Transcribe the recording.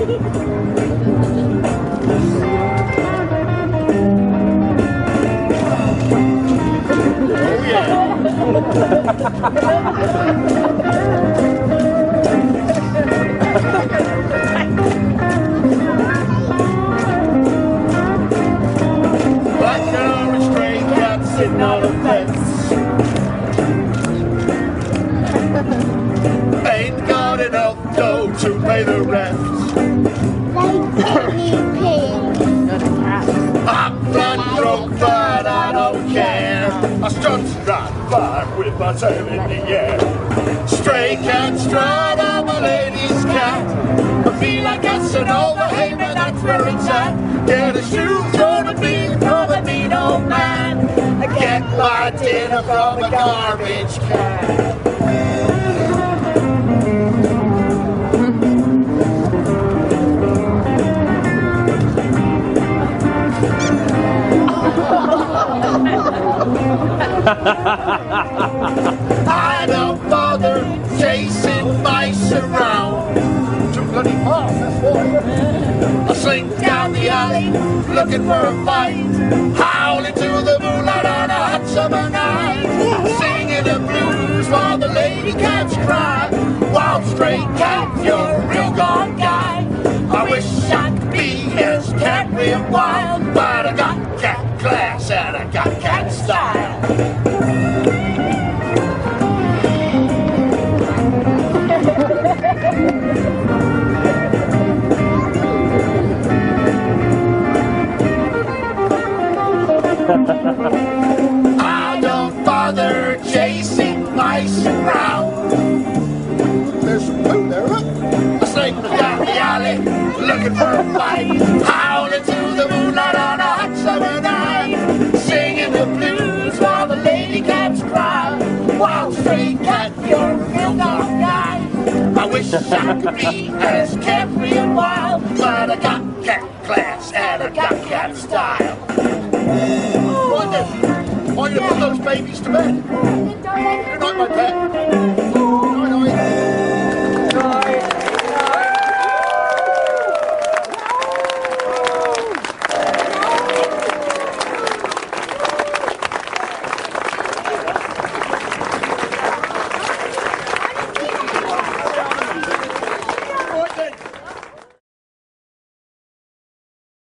Black girl and stray cat sitting on a fence. Ain't got enough dough to pay the rent. I'm blood drunk, but I don't care. I strut right by with my tail in the air. Stray cat strut, I'm a lady's cat. I feel like Casanova, hey man, that's where it's at. Get a shoe thrown at me from a mean old man. I get my dinner from a garbage can. I don't bother chasing mice around. Too bloody fast, that's why. I slink down the alley looking for a fight, howling to the moonlight on a hot summer night, singing the blues while the lady cats cry. Wild stray cat, you're a real gone guy. I wish I could be as cat real wild, but I got cat class and I got cat style. I don't bother chasing mice around. There's some poo there, look. I slink down the alley looking for a fight, howling to the moonlight on a hot summer night, singing the blues while the lady cats cry. Wild stray cat, you're a real gone guy. I wish I could be as carefree and wild, but I got cat class and I got cat style. Right then, I'm going to put those babies to bed. Good night, my pet.